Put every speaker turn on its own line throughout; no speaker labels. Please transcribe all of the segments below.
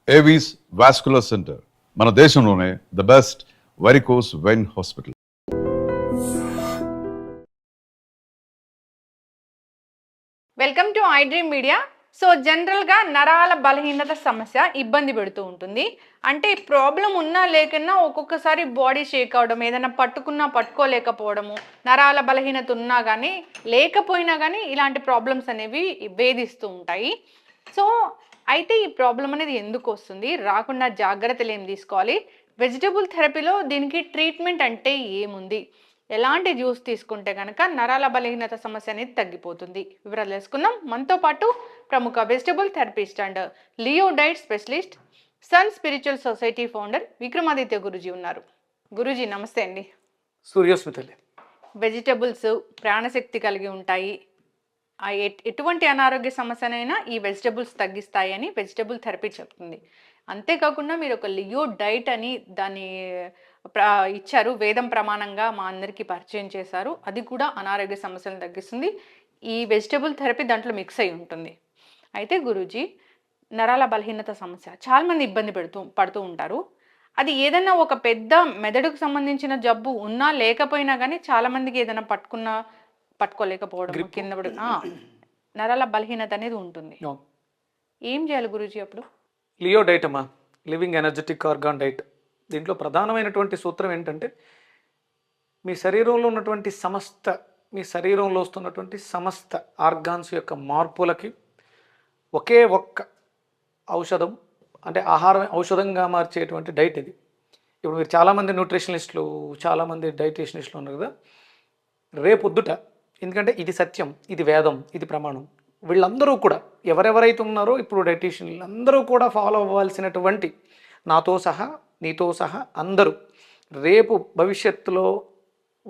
Avis vascular centre మన దేశంలోనే the best varicose vein hospital.
Welcome to I dream media. So జనరల్గా నరాల బలహీనత సమస్య ఇబ్బంది పెడుతూ ఉంటుంది. అంటే ప్రాబ్లం ఉన్నా లేకున్నా ఒక్కొక్కసారి బాడీ షేక్ అవడం, ఏదైనా పట్టుకున్నా పట్టుకోలేకపోవడము, నరాల బలహీనత ఉన్నా కానీ లేకపోయినా కానీ ఇలాంటి ప్రాబ్లమ్స్ అనేవి వేధిస్తూ ఉంటాయి. సో అయితే ఈ ప్రాబ్లం అనేది ఎందుకు వస్తుంది, రాకుండా జాగ్రత్తలు ఏం తీసుకోవాలి, వెజిటబుల్ థెరపీలో దీనికి ట్రీట్మెంట్ అంటే ఏముంది, ఎలాంటి జ్యూస్ తీసుకుంటే కనుక నరాల బలహీనత సమస్య అనేది తగ్గిపోతుంది, వివరాలు తెలుసుకుందాం. మనతో పాటు ప్రముఖ vegetable therapist and Leo diet specialist, Sun Spiritual Society founder Vikramaditya Guruji ఉన్నారు. గురూజీ నమస్తే అండి.
సూర్యోస్మితలే.
వెజిటబుల్స్ ప్రాణశక్తి కలిగి ఉంటాయి, ఎటువంటి అనారోగ్య సమస్యనైనా ఈ వెజిటబుల్స్ తగ్గిస్తాయి అని వెజిటబుల్ థెరపీ చెప్తుంది. అంతేకాకుండా మీరు ఒక లియో డైట్ అని దాన్ని ఇచ్చారు, వేదం ప్రమాణంగా మా అందరికీ పరిచయం చేశారు. అది కూడా అనారోగ్య సమస్యలను తగ్గిస్తుంది. ఈ వెజిటబుల్ థెరపీ దాంట్లో మిక్స్ అయి ఉంటుంది. అయితే గురూజీ, నరాల బలహీనత సమస్య చాలామంది ఇబ్బంది పడుతూ ఉంటారు. అది ఏదైనా ఒక పెద్ద మెదడుకు సంబంధించిన జబ్బు ఉన్నా లేకపోయినా కానీ చాలామందికి ఏదైనా పట్టుకోలేకపోవడం, కింద పడి నరాల బలహీనత అనేది ఉంటుంది. ఏం చేయాలి గురూజీ అప్పుడు?
లియో డైట్ అమ్మా, లివింగ్ ఎనర్జెటిక్ ఆర్గాన్ డైట్. దీంట్లో ప్రధానమైనటువంటి సూత్రం ఏంటంటే, మీ శరీరంలో ఉన్నటువంటి మీ శరీరంలో వస్తున్నటువంటి సమస్త ఆర్గాన్స్ యొక్క మార్పులకి ఒకే ఒక్క ఔషధం, అంటే ఆహారం ఔషధంగా మార్చేటువంటి డైట్ ఇది. ఇప్పుడు మీరు చాలామంది న్యూట్రిషనిస్టులు, చాలామంది డైటీషనిస్టులు ఉన్నారు కదా, రేపొద్దుట, ఎందుకంటే ఇది సత్యం, ఇది వేదం, ఇది ప్రమాణం, వీళ్ళందరూ కూడా ఎవరెవరైతే ఉన్నారో ఇప్పుడు డైటీషియన్లు అందరూ కూడా ఫాలో అవ్వాల్సినటువంటి, నాతో సహా నీతో సహా అందరూ, రేపు భవిష్యత్తులో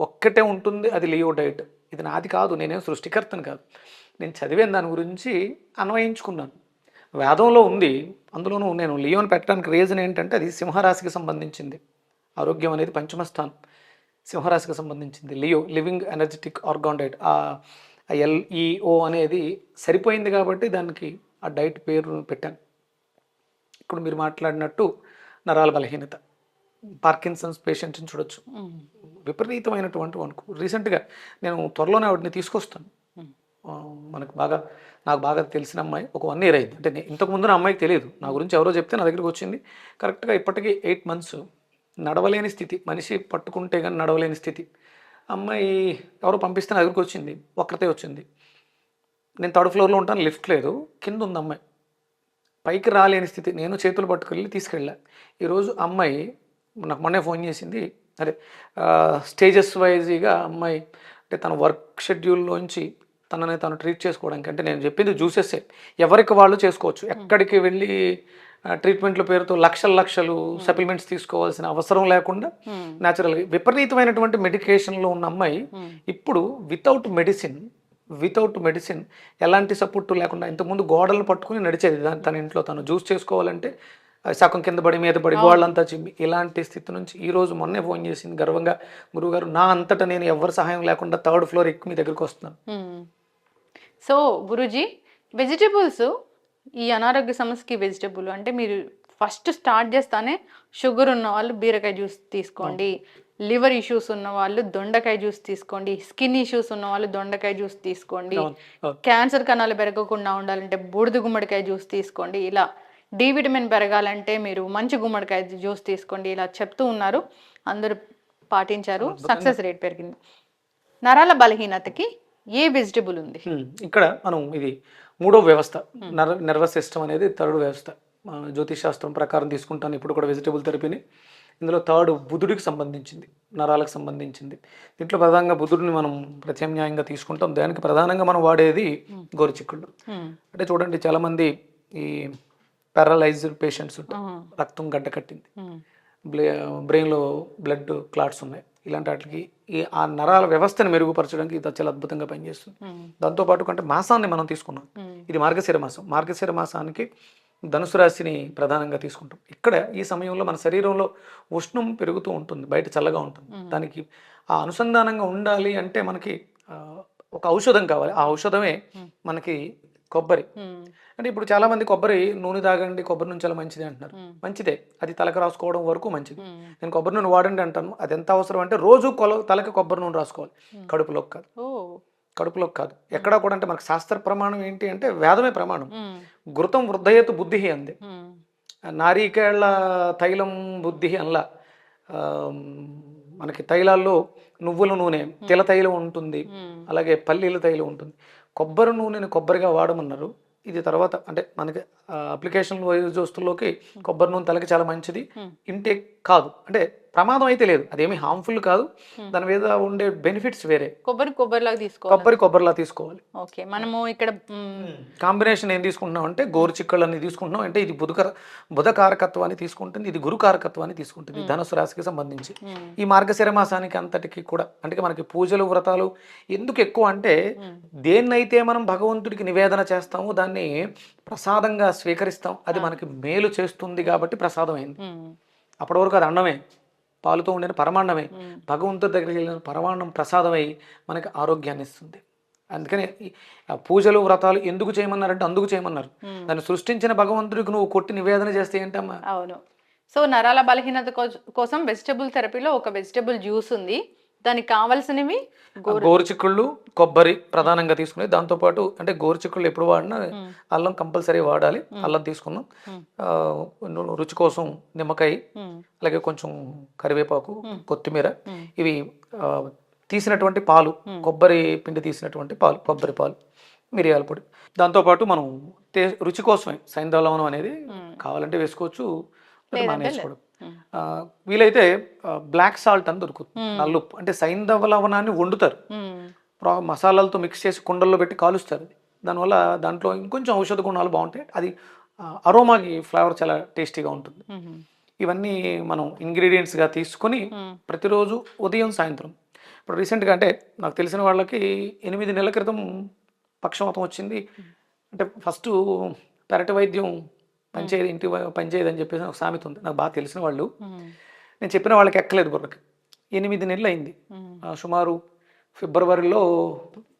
ఒక్కటే ఉంటుంది, అది లియో డైట్. ఇది నాది కాదు, నేనేం సృష్టికర్తను కాదు, నేను చదివాను, దాని గురించి అన్వయించుకున్నాను. వేదంలో ఉంది. అందులోనూ నేను లియోని పెట్టడానికి రీజన్ ఏంటంటే, అది సింహరాశికి సంబంధించింది. ఆరోగ్యం అనేది పంచమ స్థానం, సింహరాశికి సంబంధించింది. Leo, living energetic organ diet, ఆ LEO అనేది సరిపోయింది కాబట్టి దానికి ఆ డైట్ పేరు పెట్టాను. ఇప్పుడు మీరు మాట్లాడినట్టు నరాల బలహీనత, పార్కిన్సన్స్ పేషెంట్ని చూడొచ్చు, విపరీతమైనటువంటి వణుకు. రీసెంట్గా నేను త్వరలోనే ఆవిడని తీసుకొస్తాను. నాకు బాగా తెలిసిన అమ్మాయి, ఒక 1 year అయింది. అంటే ఇంతకుముందు నా అమ్మాయికి తెలియదు, నా గురించి ఎవరో చెప్తే నా దగ్గరికి వచ్చింది. కరెక్ట్గా ఇప్పటికీ 8 months. నడవలేని స్థితి, మనిషి పట్టుకుంటే కానీ నడవలేని స్థితి. అమ్మాయి ఎవరో పంపిస్తే నా దగ్గరికి వచ్చింది, ఒక్కరితే వచ్చింది. నేను 3rd floorలో ఉంటాను, లిఫ్ట్ లేదు, కింద ఉంది అమ్మాయి, పైకి రాలేని స్థితి. నేను చేతులు పట్టుకెళ్ళి తీసుకెళ్ళా. ఈరోజు అమ్మాయి నాకు మొన్నే ఫోన్ చేసింది. అదే స్టేజెస్ వైజ్గా అమ్మాయి, అంటే తన వర్క్ షెడ్యూల్లోంచి తనని తను ట్రీట్ చేసుకోవడానికి, అంటే నేను చెప్పింది జ్యూసెస్సే, ఎవరికి వాళ్ళు చేసుకోవచ్చు, ఎక్కడికి వెళ్ళి ట్రీట్మెంట్ల పేరుతో లక్షలు సప్లిమెంట్స్ తీసుకోవాల్సిన అవసరం లేకుండా న్యాచురల్గా విపరీతమైనటువంటి మెడికేషన్లో ఉన్న అమ్మాయి ఇప్పుడు వితౌట్ మెడిసిన్ ఎలాంటి సపోర్ట్ లేకుండా, ఇంతకుముందు గోడలను పట్టుకుని నడిచేది తన ఇంట్లో, తను జ్యూస్ చేసుకోవాలంటే సగం కింద పడి మీద పడి గోడలంతా చిమ్మి, ఇలాంటి స్థితి నుంచి ఈరోజు మొన్నే ఫోన్ చేసింది గర్వంగా, గురువుగారు నా అంతటా నేను ఎవరి సహాయం లేకుండా 3rd floor ఎక్కి మీ దగ్గరికి వస్తున్నాను.
సో గురూజీ, వెజిటబుల్స్ ఈ అనారోగ్య సమస్యకి వెజిటబుల్ అంటే, మీరు ఫస్ట్ స్టార్ట్ చేస్తానే షుగర్ ఉన్న వాళ్ళు బీరకాయ జ్యూస్ తీసుకోండి, లివర్ ఇష్యూస్ ఉన్న వాళ్ళు దొండకాయ జ్యూస్ తీసుకోండి, స్కిన్ ఇష్యూస్ ఉన్న వాళ్ళు దొండకాయ జ్యూస్ తీసుకోండి, క్యాన్సర్ కణాలు పెరగకుండా ఉండాలంటే బూడిద గుమ్మడికాయ జ్యూస్ తీసుకోండి, ఇలా డి విటమిన్ పెరగాలంటే మీరు మంచి గుమ్మడికాయ జ్యూస్ తీసుకోండి, ఇలా చెప్తూ ఉన్నారు. అందరూ పాటించారు, సక్సెస్ రేట్ పెరిగింది. నరాల బలహీనతకి ఏ వెజిటబుల్ ఉంది?
ఇక్కడ మనం ఇది 3వ వ్యవస్థ, నర్వస్ సిస్టమ్ అనేది 3rd వ్యవస్థ. జ్యోతిష్ శాస్త్రం ప్రకారం తీసుకుంటాను ఇప్పుడు కూడా వెజిటబుల్ థెరపీని. ఇందులో 3rd బుధుడికి సంబంధించింది, నరాలకు సంబంధించింది. దీంట్లో ప్రధానంగా బుధుడిని మనం ప్రత్యామ్నాయంగా తీసుకుంటాం. దానికి ప్రధానంగా మనం వాడేది గోరుచిక్కుళ్ళు. అంటే చూడండి, చాలామంది ఈ పారలైజ్డ్ పేషెంట్స్ ఉంటారు, రక్తం గడ్డ కట్టింది, బ్రెయిన్లో బ్లడ్ క్లాట్స్ ఉన్నాయి, ఇలాంటి వాటికి ఆ నరాల వ్యవస్థను మెరుగుపరచడానికి ఇది చాలా అద్భుతంగా పనిచేస్తుంది. దాంతోపాటు కంటే మాసాన్ని మనం తీసుకున్నాం, ఇది మార్గశిర మాసం. మార్గశిర మాసానికి ధనుసు రాశిని ప్రధానంగా తీసుకుంటాం. ఇక్కడ ఈ సమయంలో మన శరీరంలో ఉష్ణం పెరుగుతూ ఉంటుంది, బయట చల్లగా ఉంటుంది. దానికి ఆ అనుసంధానంగా ఉండాలి అంటే మనకి ఒక ఔషధం కావాలి. ఆ ఔషధమే మనకి కొబ్బరి
ఉమ్,
అంటే ఇప్పుడు చాలా మంది కొబ్బరి నూనె తాగండి, కొబ్బరి నూనె చాలా మంచిది అంటున్నారు. మంచిదే, అది తలకు రాసుకోవడం వరకు మంచిది. నేను కొబ్బరి నూనె వాడండి అంటాను. అది ఎంత అవసరం అంటే రోజు తలకి కొబ్బరి నూనె రాసుకోవాలి, కడుపులోకి కాదు.
ఓ
కడుపులోకి కాదు, ఎక్కడా కూడా. అంటే మనకు శాస్త్ర ప్రమాణం ఏంటి అంటే వేదమే ప్రమాణం.
ఉమ్,
ఘృతం వృద్ధయతు బుద్ధి అంది,
ఉమ్,
నారీకేళ్ల తైలం బుద్ధి అనలా. ఆ, మనకి తైలాల్లో నువ్వుల నూనె తిల తైలం ఉంటుంది, అలాగే పల్లీల తైలం ఉంటుంది. కొబ్బరి నూనెని కొబ్బరిగా వాడమన్నారు. ఇది తర్వాత అంటే మనకి అప్లికేషన్ వైజ్ వస్తువులోకి కొబ్బరి నూనె తలకి చాలా మంచిది. ఇంటేక్ కాదు అంటే ప్రమాదం అయితే లేదు, అదేమి హార్మ్ఫుల్ కాదు. దాని మీద ఉండే బెనిఫిట్స్ వేరే.
కొబ్బరిలాగా తీసుకోవాలి.
కొబ్బరిలా తీసుకోవాలి.
ఓకే, మనము ఇక్కడ
కాంబినేషన్ ఏం తీసుకుంటున్నాం అంటే గోరుచిక్కళ్ళని తీసుకుంటున్నాం. అంటే ఇది బుధ కారకత్వాన్ని తీసుకుంటుంది, ఇది గురు కారకత్వాన్ని తీసుకుంటుంది ధనుసు రాశికి సంబంధించి. ఈ మార్గశిర మాసానికి అంతటికి కూడా అంటే మనకి పూజలు వ్రతాలు ఎందుకు ఎక్కువ అంటే దేన్నైతే మనం భగవంతుడికి నివేదన చేస్తామో దాన్ని ప్రసాదంగా స్వీకరిస్తాం, అది మనకి మేలు చేస్తుంది కాబట్టి ప్రసాదం అయింది. అప్పటి వరకు అది అన్నమే, పాలుతో ఉండిన పరమాన్నమే. భగవంతుడి దగ్గరికి వెళ్ళిన పరమాన్నం ప్రసాదమై మనకి ఆరోగ్యాన్ని ఇస్తుంది. అందుకని పూజలు వ్రతాలు ఎందుకు చేయమన్నారంటే అందుకు చేయమన్నారు. దాన్ని సృష్టించిన భగవంతుడికి నువ్వు కొట్టి నివేదన చేస్తే ఏంటమ్మా.
అవును. సో నరాల బలహీనత కోసం వెజిటబుల్ థెరపీలో ఒక వెజిటబుల్ జ్యూస్ ఉంది, దానికి కావాల్సినవి
గోరుచిక్కుళ్ళు, కొబ్బరి ప్రధానంగా తీసుకుని, దాంతోపాటు అంటే గోరుచిక్కుళ్ళు ఎప్పుడు వాడినా అల్లం కంపల్సరీ వాడాలి. అల్లం తీసుకున్నాం, రుచి కోసం నిమ్మకాయ, అలాగే కొంచెం కరివేపాకు, కొత్తిమీర, ఇవి తీసినటువంటి పాలు, కొబ్బరి పిండి తీసినటువంటి పాలు, కొబ్బరి పాలు, మిరియాల పొడి. దాంతోపాటు మనం రుచి కోసమే సైంధవ లవణం అనేది కావాలంటే వేసుకోవచ్చు, మానేసుకోవడం. వీలైతే బ్లాక్ సాల్ట్ అని దొరుకుతుంది, నల్లుప్పు. అంటే సైంధవ లవణాన్ని వండుతారు, మసాలాలతో మిక్స్ చేసి కుండల్లో పెట్టి కాలుస్తారు. దానివల్ల దాంట్లో ఇంకొంచెం ఔషధ గుణాలు బాగుంటాయి. అది అరోమాకి ఫ్లేవర్ చాలా టేస్టీగా ఉంటుంది. ఇవన్నీ మనం ఇంగ్రీడియంట్స్గా తీసుకొని ప్రతిరోజు ఉదయం సాయంత్రం. ఇప్పుడు రీసెంట్గా అంటే నాకు తెలిసిన వాళ్ళకి 8 నెలల క్రితం పక్షవాతం వచ్చింది. అంటే ఫస్ట్ పెరటి వైద్యం పనిచేయదు, ఇంటి పనిచేయదు అని చెప్పేసి ఒక సామెత ఉంది. నాకు బాగా తెలిసిన వాళ్ళు, నేను చెప్పిన వాళ్ళకి ఎక్కలేదు బుర్రకి. 8 నెలలు అయింది. సుమారు ఫిబ్రవరిలో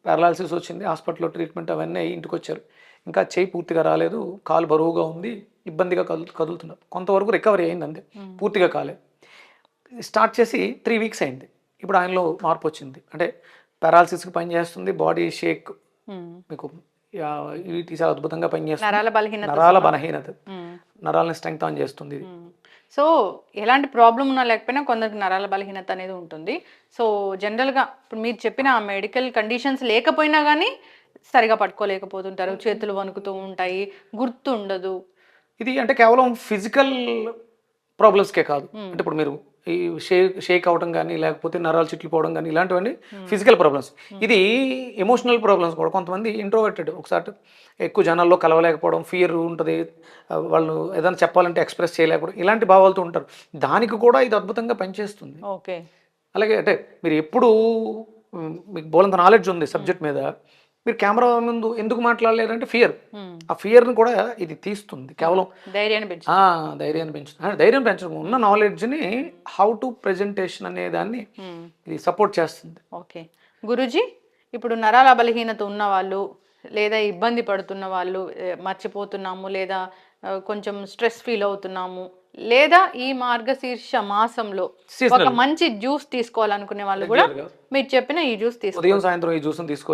పారాలసిస్ వచ్చింది, హాస్పిటల్లో ట్రీట్మెంట్ అవన్నీ అయ్యి ఇంటికి వచ్చారు. ఇంకా చేయి పూర్తిగా రాలేదు, కాలు బరువుగా ఉంది, ఇబ్బందిగా కదులుతున్నారు. కొంతవరకు రికవరీ అయింది, అంతే, పూర్తిగా కాలేదు. స్టార్ట్ చేసి 3 వీక్స్ అయింది. ఇప్పుడు ఆయనలో మార్పు వచ్చింది. అంటే పారాలసిస్కి పనిచేస్తుంది, బాడీ షేక్, మీకు ఇది చాలా అద్భుతంగా పనిచేస్తుంది. నరాల బలహీనత, నరాలని స్ట్రెంగ్త్ ఆన్ చేస్తుంది.
సో ఎలాంటి ప్రాబ్లం ఉన్నా లేకపోయినా కొందరికి నరాల బలహీనత అనేది ఉంటుంది. సో జనరల్గా ఇప్పుడు మీరు చెప్పిన మెడికల్ కండిషన్స్ లేకపోయినా కానీ సరిగా పట్టుకోలేకపోతుంటారు, చేతులు వణుకుతూ ఉంటాయి, గుర్తు ఉండదు.
ఇది అంటే కేవలం ఫిజికల్ ప్రాబ్లమ్స్కే కాదు. అంటే ఇప్పుడు మీరు ఈ షేక్ అవడం కానీ, లేకపోతే నరాలు చిట్లిపోవడం కానీ, ఇలాంటివన్నీ ఫిజికల్ ప్రాబ్లమ్స్. ఇది ఎమోషనల్ ప్రాబ్లమ్స్ కూడా. కొంతమంది ఇంట్రోవర్టెడ్, ఒకసారి ఎక్కువ జనాల్లో కలవలేకపోవడం, ఫియర్ ఉంటుంది, వాళ్ళు ఏదైనా చెప్పాలంటే ఎక్స్ప్రెస్ చేయలేకపోవడం, ఇలాంటి భావాలతో ఉంటారు. దానికి కూడా ఇది అద్భుతంగా పనిచేస్తుంది.
ఓకే.
అలాగే అంటే మీరు ఎప్పుడు మీకు బోలంత నాలెడ్జ్ ఉంది సబ్జెక్ట్ మీద, మీరు కెమెరా ముందు ఎందుకు మాట్లాడలేరంటే ఫియర్. ఆ ఫియర్ని కూడా ఇది తీస్తుంది. కేవలం ధైర్యాన్ని పెంచుతుంది. ధైర్యం పెంచడం, ఉన్న నాలెడ్జ్ని హౌ టు ప్రెజెంటేషన్ అనే దాన్ని ఇది సపోర్ట్ చేస్తుంది.
ఓకే గురూజీ, ఇప్పుడు నరాల బలహీనత ఉన్న వాళ్ళు లేదా ఇబ్బంది పడుతున్న వాళ్ళు, మర్చిపోతున్నాము లేదా కొంచెం స్ట్రెస్ ఫీల్ అవుతున్నాము, లేదా ఈ మార్గశీర్ష మాసంలో ఒక మంచి జ్యూస్ తీసుకోవాలనుకునే వాళ్ళు కూడా మీరు చెప్పిన ఈ జ్యూస్ తీసుకోవాలి.
ఉదయం సాయంత్రం ఈ జ్యూస్ని తీసుకోవాలి.